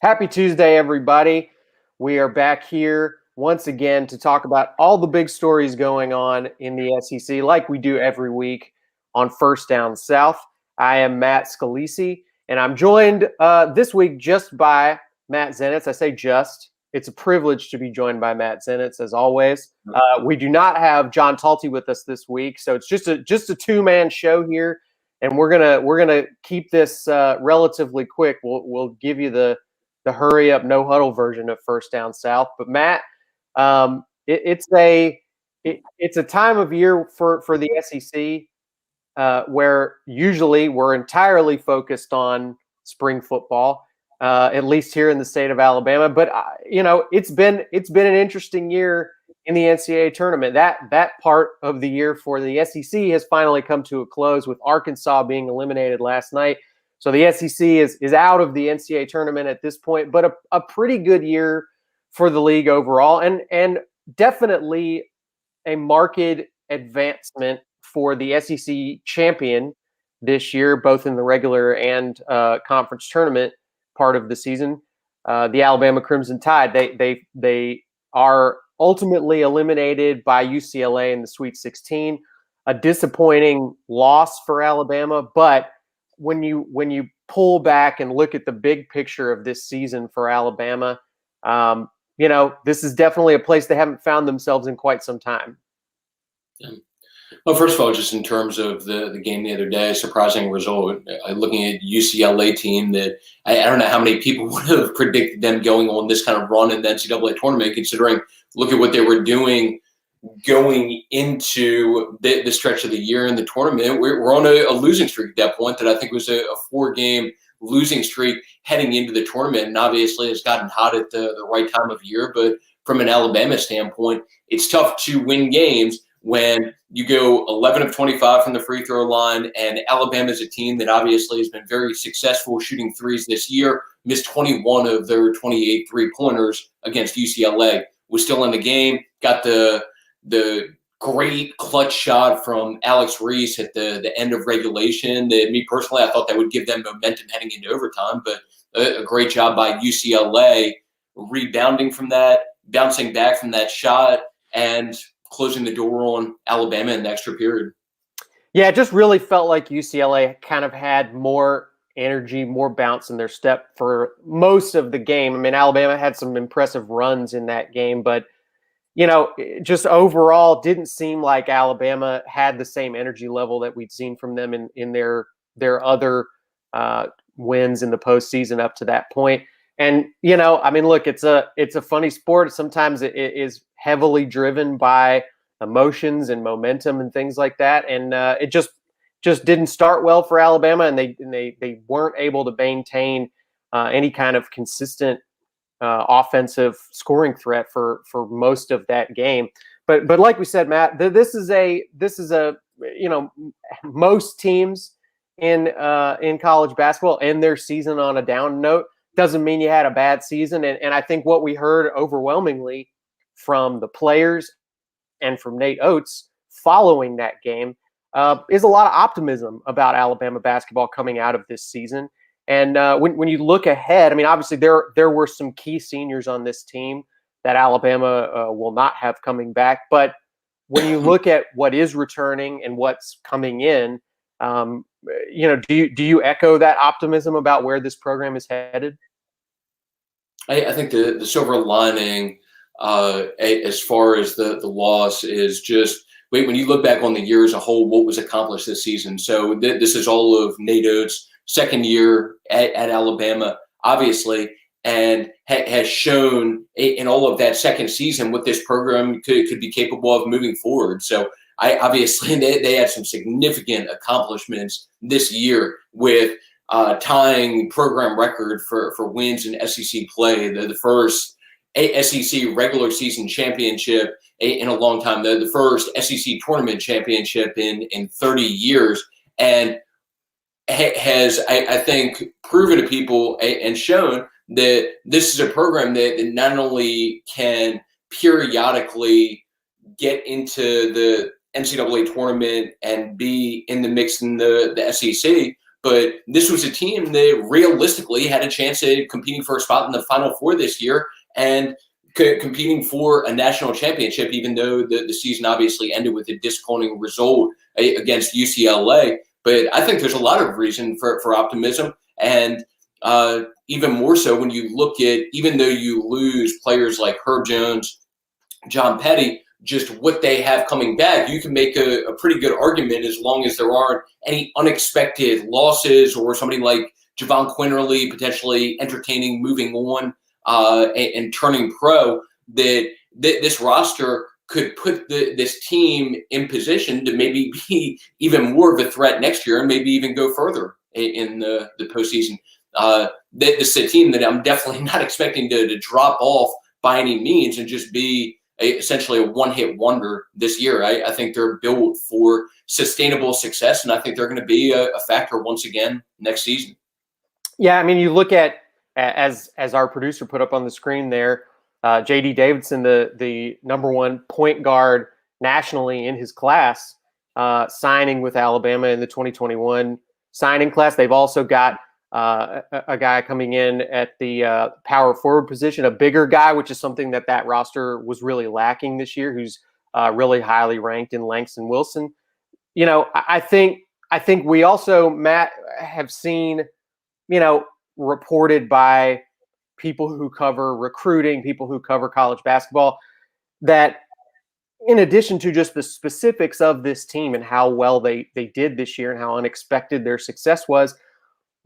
Happy Tuesday, everybody. We are back here once again to talk about all the big stories going on in the SEC, like we do every week on First Down South. I am Matt Scalisi, and I'm joined this week just by Matt Zenitz. I say just. It's a privilege to be joined by Matt Zenitz, as always. We do not have John Talty with us this week, so it's just a two-man show here, and we're gonna keep this relatively quick. We'll give you the hurry up, no huddle version of First Down South. But Matt, it's a time of year for the SEC where usually we're entirely focused on spring football, at least here in the state of Alabama. But it's been an interesting year in the NCAA tournament. That part of the year for the SEC has finally come to a close with Arkansas being eliminated last night. So the SEC is out of the NCAA tournament at this point, but a pretty good year for the league overall, and definitely a marked advancement for the SEC champion this year, both in the regular and conference tournament part of the season. The Alabama Crimson Tide, they are ultimately eliminated by UCLA in the Sweet 16. A disappointing loss for Alabama, but when you pull back and look at the big picture of this season for Alabama, this is definitely a place they haven't found themselves in quite some time. Yeah. Well, first of all, just in terms of the game the other day, surprising result. Looking at UCLA team that I don't know how many people would have predicted them going on this kind of run in the NCAA tournament, considering look at what they were doing going into the stretch of the year in the tournament. We're on a losing streak at that point that I think was a 4-game losing streak heading into the tournament, and obviously has gotten hot at the right time of year. But from an Alabama standpoint, it's tough to win games when you go 11 of 25 from the free throw line, and Alabama is a team that obviously has been very successful shooting threes this year, missed 21 of their 28 three-pointers against UCLA, was still in the game, got the great clutch shot from Alex Reese at the end of regulation. Me personally, I thought that would give them momentum heading into overtime, but a great job by UCLA rebounding from that, bouncing back from that shot, and closing the door on Alabama in the extra period. Yeah, it just really felt like UCLA kind of had more energy, more bounce in their step for most of the game. I mean, Alabama had some impressive runs in that game, but just overall didn't seem like Alabama had the same energy level that we'd seen from them in their other wins in the postseason up to that point. And, look, it's a funny sport. Sometimes it is heavily driven by emotions and momentum and things like that. And it just didn't start well for Alabama, and they weren't able to maintain any kind of consistent offensive scoring threat for most of that game. But like we said, Matt, this is a most teams in college basketball end their season on a down note. Doesn't mean you had a bad season. And I think what we heard overwhelmingly from the players and from Nate Oats following that game is a lot of optimism about Alabama basketball coming out of this season. And when you look ahead, I mean, obviously there were some key seniors on this team that Alabama will not have coming back. But when you look at what is returning and what's coming in, do you echo that optimism about where this program is headed? I think the silver lining as far as the loss is just when you look back on the year as a whole, what was accomplished this season. So this is all of Nate Oats' second year at Alabama, obviously, and has shown in all of that second season what this program could be capable of moving forward. So obviously they had some significant accomplishments this year with tying program record for wins in SEC play, the first SEC regular season championship in a long time, the first SEC tournament championship in 30 years, and has, I think, proven to people and shown that this is a program that not only can periodically get into the NCAA tournament and be in the mix in the SEC, but this was a team that realistically had a chance at competing for a spot in the Final Four this year and competing for a national championship, even though the season obviously ended with a disappointing result against UCLA. But I think there's a lot of reason for optimism. And even more so when you look at, even though you lose players like Herb Jones, John Petty, just what they have coming back, you can make a pretty good argument as long as there aren't any unexpected losses or somebody like Javon Quinterly potentially entertaining moving on and turning pro, that this roster could put this team in position to maybe be even more of a threat next year and maybe even go further in the postseason. This is a team that I'm definitely not expecting to drop off by any means and just be essentially a one-hit wonder this year. I think they're built for sustainable success, and I think they're going to be a factor once again next season. Yeah, I mean, you look at, as our producer put up on the screen there, JD Davison, the number one point guard nationally in his class, signing with Alabama in the 2021 signing class. They've also got a guy coming in at the power forward position, a bigger guy, which is something that roster was really lacking this year, who's really highly ranked in Langston Wilson. You know, I think we also, Matt, have seen, reported by people who cover recruiting, people who cover college basketball, that in addition to just the specifics of this team and how well they did this year and how unexpected their success was,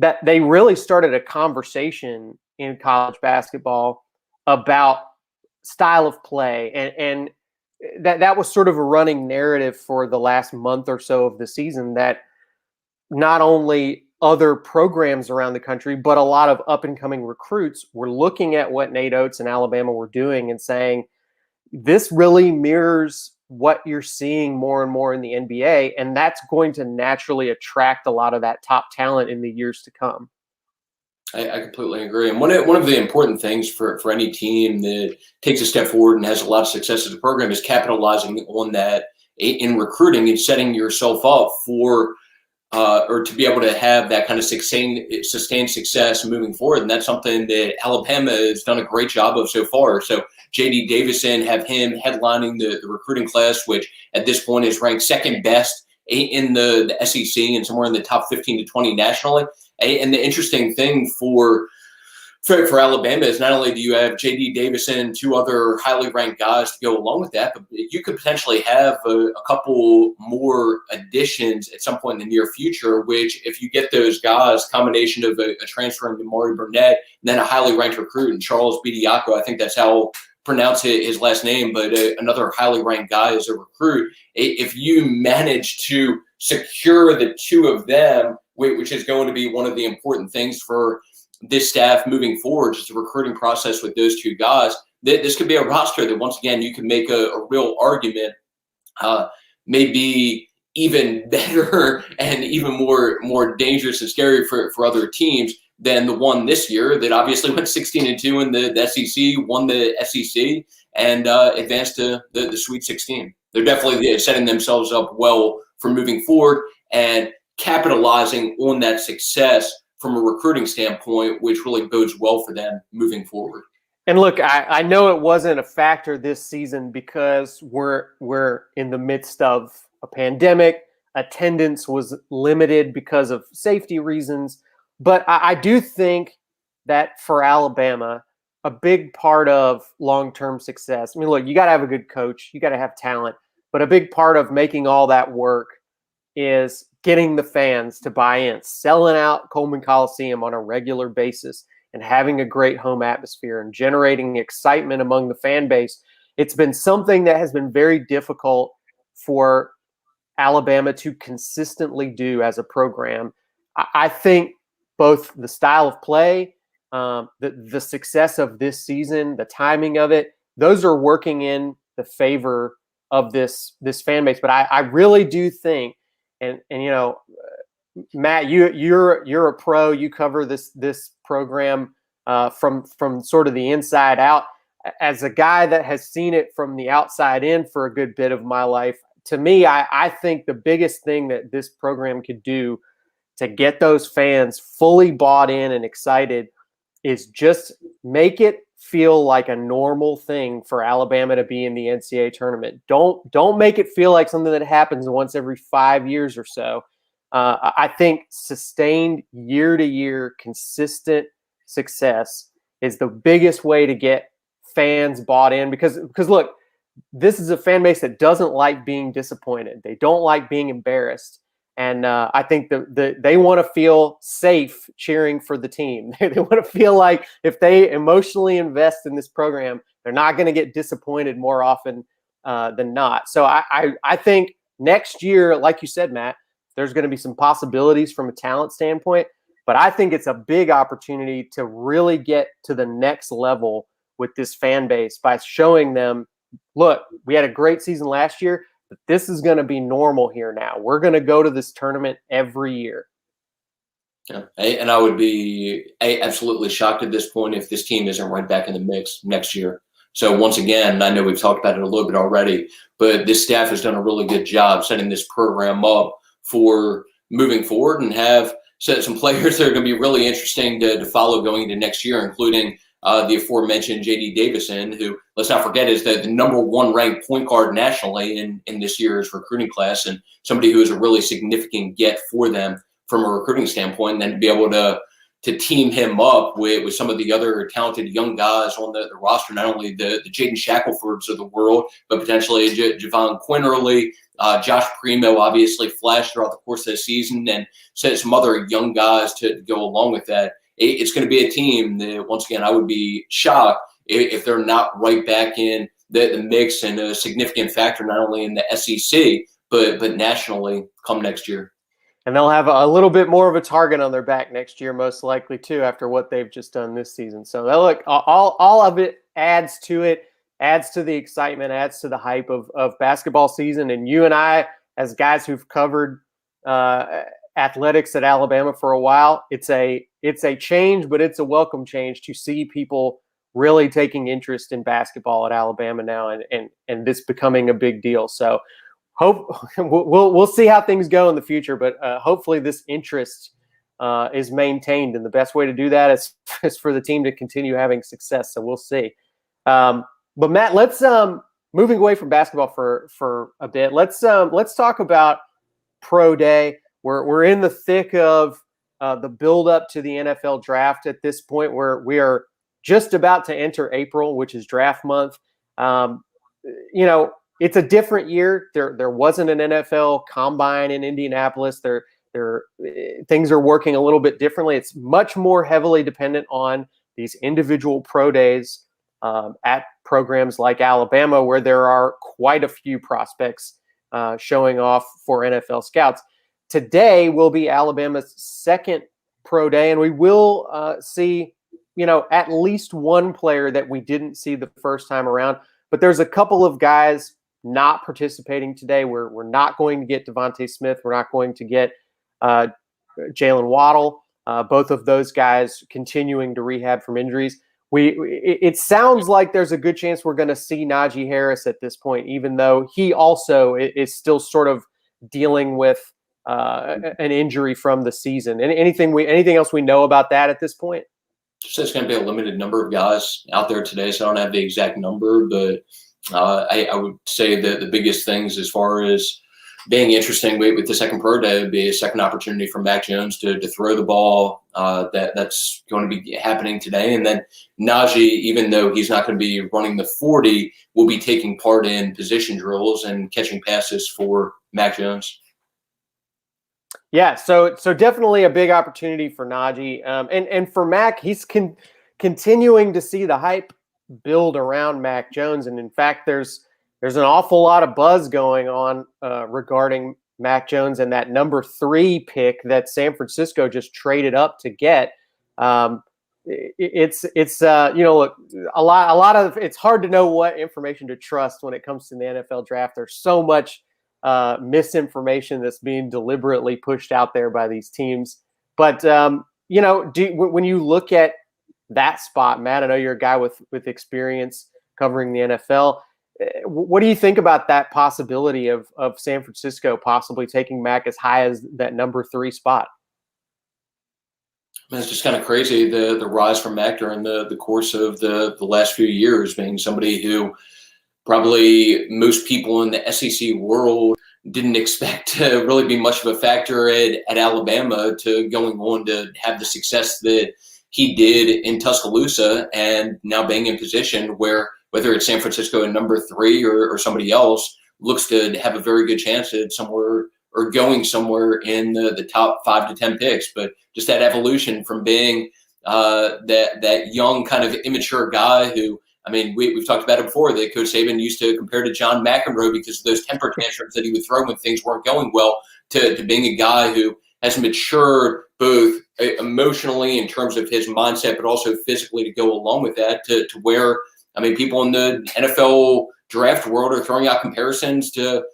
that they really started a conversation in college basketball about style of play. And that was sort of a running narrative for the last month or so of the season, that not only other programs around the country, but a lot of up and coming recruits were looking at what Nate Oats and Alabama were doing and saying, this really mirrors what you're seeing more and more in the NBA, and that's going to naturally attract a lot of that top talent in the years to come. I completely agree. And one of the important things for any team that takes a step forward and has a lot of success as a program is capitalizing on that in recruiting and setting yourself up for or to be able to have that kind of sustained success moving forward. And that's something that Alabama has done a great job of so far. So JD Davison, have him headlining the recruiting class, which at this point is ranked second best in the SEC and somewhere in the top 15 to 20 nationally. And the interesting thing for Alabama is not only do you have JD Davison and two other highly ranked guys to go along with that, but you could potentially have a couple more additions at some point in the near future, which if you get those guys, combination of a transfer into Maury Burnett, and then a highly ranked recruit in Charles Bediako, I think that's how I'll pronounce his last name, but another highly ranked guy as a recruit. If you manage to secure the two of them, which is going to be one of the important things for this staff moving forward, just the recruiting process with those two guys, this could be a roster that once again you can make a real argument maybe even better and even more dangerous and scary for other teams than the one this year that obviously went 16-2 in the SEC, won the SEC, and advanced to the Sweet 16. They're definitely setting themselves up well for moving forward and capitalizing on that success from a recruiting standpoint, which really bodes well for them moving forward. And look, I know it wasn't a factor this season because we're in the midst of a pandemic. Attendance was limited because of safety reasons. But I do think that for Alabama, a big part of long-term success, I mean, look, you got to have a good coach. You got to have talent. But a big part of making all that work is getting the fans to buy in, selling out Coleman Coliseum on a regular basis and having a great home atmosphere and generating excitement among the fan base. It's been something that has been very difficult for Alabama to consistently do as a program. I think both the style of play, the success of this season, the timing of it, those are working in the favor of this fan base. But I really do think, and you know, Matt, you're a pro. You cover this program from sort of the inside out. As a guy that has seen it from the outside in for a good bit of my life, to me, I think the biggest thing that this program could do to get those fans fully bought in and excited is just make it feel like a normal thing for Alabama to be in the NCAA tournament. Don't make it feel like something that happens once every 5 years or so. I think sustained year-to-year consistent success is the biggest way to get fans bought in because look, this is a fan base that doesn't like being disappointed. They don't like being embarrassed. And I think they want to feel safe cheering for the team. They want to feel like if they emotionally invest in this program, they're not going to get disappointed more often than not. So I think next year, like you said, Matt, there's going to be some possibilities from a talent standpoint. But I think it's a big opportunity to really get to the next level with this fan base by showing them, look, we had a great season last year, but this is going to be normal here now. We're going to go to this tournament every year. Yeah. And I would be absolutely shocked at this point if this team isn't right back in the mix next year. So once again, I know we've talked about it a little bit already, but this staff has done a really good job setting this program up for moving forward and have set some players that are going to be really interesting to follow going into next year, including the aforementioned JD Davison, who, let's not forget, is the number 1 ranked point guard nationally in this year's recruiting class, and somebody who is a really significant get for them from a recruiting standpoint. And then to be able to team him up with some of the other talented young guys on the roster, not only the Jaden Shacklefords of the world, but potentially Javon Quinterly, Josh Primo obviously flashed throughout the course of the season, and set some other young guys to go along with that. It's going to be a team that, once again, I would be shocked if they're not right back in the mix and a significant factor, not only in the SEC, but nationally come next year. And they'll have a little bit more of a target on their back next year, most likely, too, after what they've just done this season. So, look, all of it adds to it, adds to the excitement, adds to the hype of basketball season. And you and I, as guys who've covered athletics at Alabama for a while, it's a change, but it's a welcome change to see people really taking interest in basketball at Alabama now and this becoming a big deal. So, we'll see how things go in the future, but hopefully this interest is maintained, and the best way to do that is for the team to continue having success. So we'll see. But Matt, let's moving away from basketball for a bit. Let's talk about Pro Day. We're in the thick of the build up to the NFL draft at this point, where we are just about to enter April, which is draft month. It's a different year. There wasn't an NFL combine in Indianapolis. Things are working a little bit differently. It's much more heavily dependent on these individual pro days at programs like Alabama, where there are quite a few prospects showing off for NFL scouts. Today will be Alabama's second pro day, and we will see, at least one player that we didn't see the first time around. But there's a couple of guys not participating today. We're not going to get Devontae Smith. We're not going to get Jalen Waddle. Both of those guys continuing to rehab from injuries. It sounds like there's a good chance we're going to see Najee Harris at this point, even though he also is still sort of dealing with an injury from the season. Anything else we know about that at this point? So it's going to be a limited number of guys out there today, so I don't have the exact number, but I would say that the biggest things as far as being interesting with the second pro day would be a second opportunity for Mac Jones to throw the ball. That's going to be happening today. And then Najee, even though he's not going to be running the 40, will be taking part in position drills and catching passes for Mac Jones. Yeah, so definitely a big opportunity for Najee. And for Mac, he's continuing to see the hype build around Mac Jones. And in fact, there's an awful lot of buzz going on regarding Mac Jones and that number 3 pick that San Francisco just traded up to get. It's look, a lot of it's hard to know what information to trust when it comes to the NFL draft. There's so much misinformation that's being deliberately pushed out there by these teams. But when you look at that spot, Matt, I know you're a guy with experience covering the NFL. What do you think about that possibility of San Francisco possibly taking Mac as high as that number 3 spot? It's just kind of crazy the rise from Mac during the course of the last few years, being somebody who probably most people in the SEC world didn't expect to really be much of a factor at Alabama, to going on to have the success that he did in Tuscaloosa, and now being in position where, whether it's San Francisco at number 3 or somebody else, looks to have a very good chance at somewhere or going somewhere in the top 5 to 10 picks. But just that evolution from being that young kind of immature guy who, I mean, we've talked about it before, that Coach Saban used to compare to John McEnroe because of those temper tantrums that he would throw when things weren't going well, to being a guy who has matured both emotionally in terms of his mindset, but also physically to go along with that, to where, I mean, people in the NFL draft world are throwing out comparisons to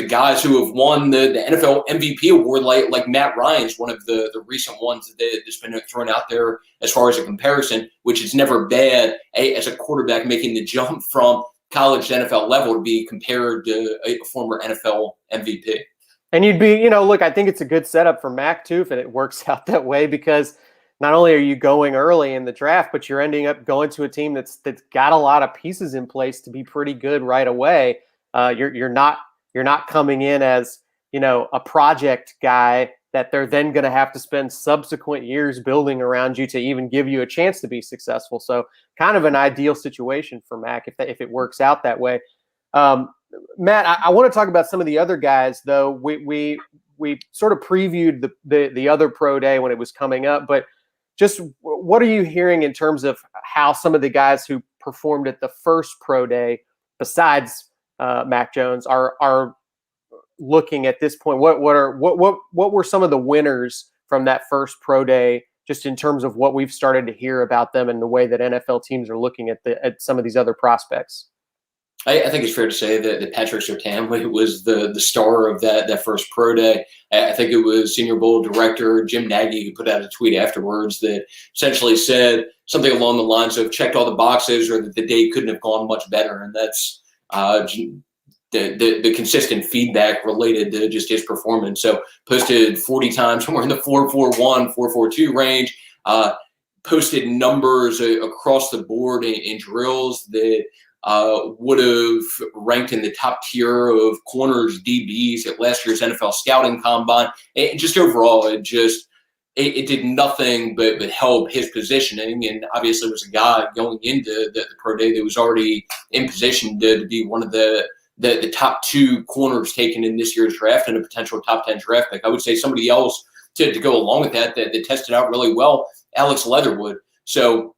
guys who have won the NFL MVP award, like Matt Ryan's one of the recent ones that's been thrown out there as far as a comparison, which is never bad as a quarterback making the jump from college to NFL level to be compared to a former NFL MVP. And you'd be, look, I think it's a good setup for Mac too if it works out that way, because not only are you going early in the draft, but you're ending up going to a team that's got a lot of pieces in place to be pretty good right away. You're not coming in as, a project guy that they're then going to have to spend subsequent years building around you to even give you a chance to be successful. So kind of an ideal situation for Mac if it works out that way. Matt, I want to talk about some of the other guys, though. We sort of previewed the other pro day when it was coming up, but just what are you hearing in terms of how some of the guys who performed at the first pro day, besides Mac Jones, are looking at this point? What were some of the winners from that first pro day, just in terms of what we've started to hear about them and the way that NFL teams are looking at some of these other prospects? I think it's fair to say that Patrick Surtain was the star of that first pro day. I think it was Senior Bowl director Jim Nagy who put out a tweet afterwards that essentially said something along the lines of checked all the boxes, or that the day couldn't have gone much better. And that's the consistent feedback related to just his performance. So posted 40 times, somewhere in the 4.41, 4.42 range. Posted numbers across the board in drills that would have ranked in the top tier of corners, DBs at last year's NFL scouting combine. And just overall, it did nothing but help his positioning. And obviously was a guy going into the pro day that was already in position to be one of the top 2 corners taken in this year's draft and a potential top 10 draft pick. I would say somebody else to go along with that tested out really well, Alex Leatherwood. So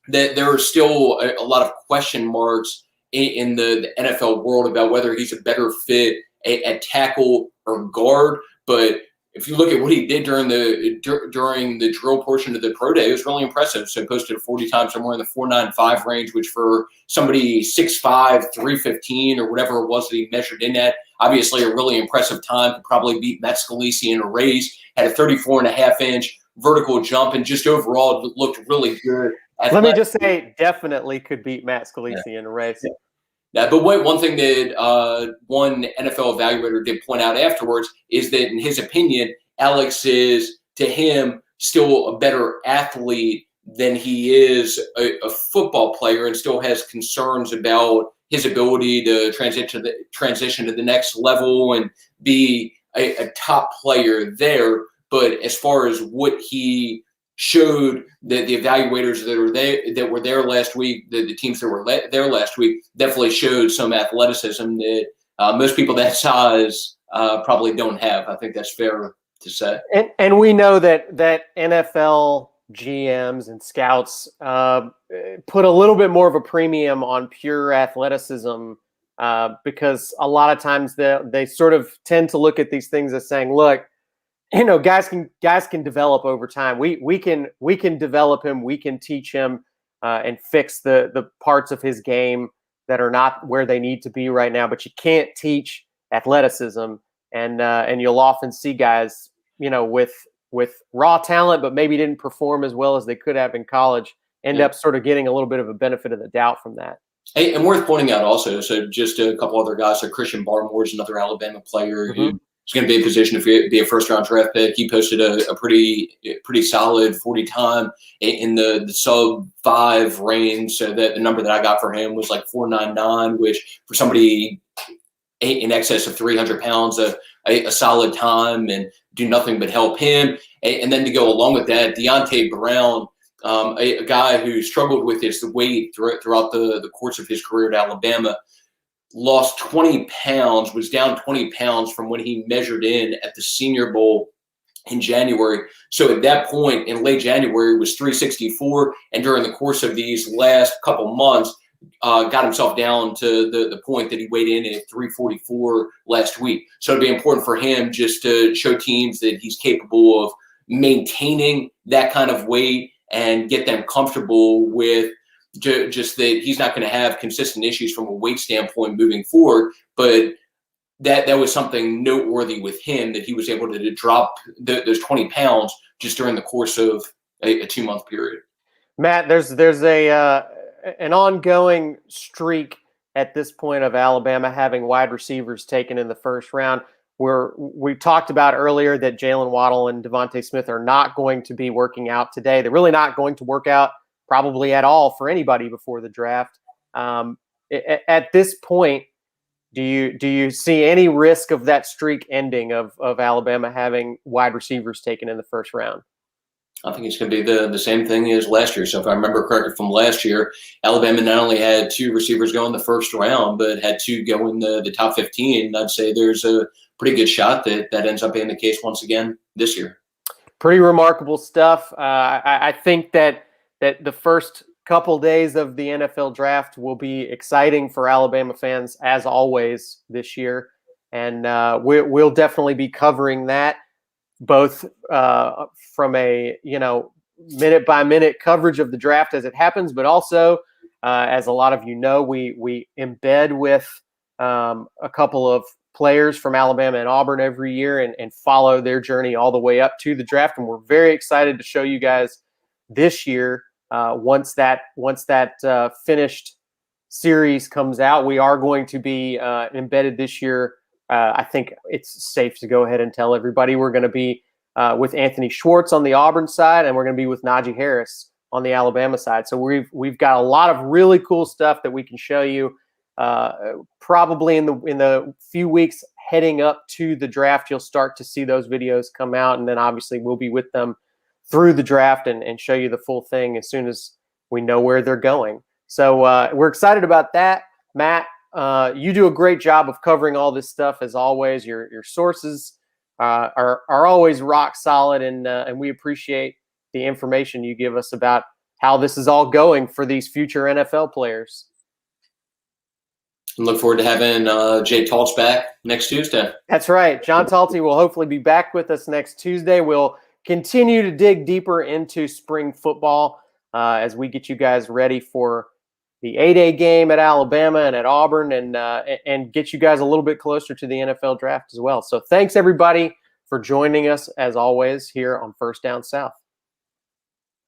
that there are still a lot of question marks in the NFL world about whether he's a better fit at tackle or guard. But if you look at what he did during the drill portion of the pro day, it was really impressive. So posted 40 times, somewhere in the 4.95 range, which for somebody 6'5", 315 or whatever it was that he measured in at, obviously a really impressive time. Could probably beat Matt Scalisi in a race. Had a 34.5-inch vertical jump, and just overall looked really good. Let me just say, definitely could beat Matt Scalisi in a race. Yeah, but one thing that one NFL evaluator did point out afterwards is that, in his opinion, Alex is, to him, still a better athlete than he is a football player, and still has concerns about his ability to transition to the next level and be a top player there. But as far as what he showed, that the evaluators that were there last week, the teams that were there last week, definitely showed some athleticism that most people that size probably don't have. I think that's fair to say. And we know that NFL GMs and scouts put a little bit more of a premium on pure athleticism because a lot of times they sort of tend to look at these things as saying, look, guys can develop over time. We can develop him. We can teach him and fix the parts of his game that are not where they need to be right now. But you can't teach athleticism, and you'll often see guys, with raw talent, but maybe didn't perform as well as they could have in college, end up sort of getting a little bit of a benefit of the doubt from that. Hey, and worth pointing out also, so just a couple other guys. So Christian Barmore is another Alabama player who going to be in position to be a first-round draft pick. He posted a pretty solid 40 time in the sub 5 range. So that the number that I got for him was like 4.99, which for somebody in excess of 300 pounds, a solid time, and do nothing but help him. And then to go along with that, Deontay Brown, a guy who struggled with his weight throughout the course of his career at Alabama, lost 20 pounds, was down 20 pounds from when he measured in at the Senior Bowl in January. So at that point in late January, it was 364. And during the course of these last couple months, got himself down to the point that he weighed in at 344 last week. So it'd be important for him just to show teams that he's capable of maintaining that kind of weight and get them comfortable with just that he's not going to have consistent issues from a weight standpoint moving forward. But that was something noteworthy with him, that he was able to drop those 20 pounds just during the course of a 2-month period. Matt, there's an ongoing streak at this point of Alabama having wide receivers taken in the first round. We talked about earlier that Jalen Waddle and Devontae Smith are not going to be working out today. They're really not going to work out probably at all for anybody before the draft. At this point, do you see any risk of that streak ending of Alabama having wide receivers taken in the first round? I think it's going to be the same thing as last year. So if I remember correctly from last year, Alabama not only had 2 receivers go in the first round, but had 2 go in the top 15. I'd say there's a pretty good shot that ends up being the case once again this year. Pretty remarkable stuff. I think that the first couple days of the NFL draft will be exciting for Alabama fans, as always, this year. And we'll definitely be covering that, both from a minute-by-minute coverage of the draft as it happens, but also, as a lot of you know, we embed with a couple of players from Alabama and Auburn every year and follow their journey all the way up to the draft. And we're very excited to show you guys this year, once that finished series comes out. We are going to be embedded this year. I think it's safe to go ahead and tell everybody we're going to be with Anthony Schwartz on the Auburn side, and we're going to be with Najee Harris on the Alabama side. So we've got a lot of really cool stuff that we can show you. Probably in the few weeks heading up to the draft, you'll start to see those videos come out, and then obviously we'll be with them through the draft and show you the full thing as soon as we know where they're going. So we're excited about that. Matt, you do a great job of covering all this stuff as always. Your sources are always rock solid, and we appreciate the information you give us about how this is all going for these future NFL players. And look forward to having Jay Taltz back next Tuesday. That's right. John Talty will hopefully be back with us next Tuesday. We'll continue to dig deeper into spring football as we get you guys ready for the A-Day game at Alabama and at Auburn, and get you guys a little bit closer to the NFL draft as well. So thanks, everybody, for joining us, as always, here on First Down South.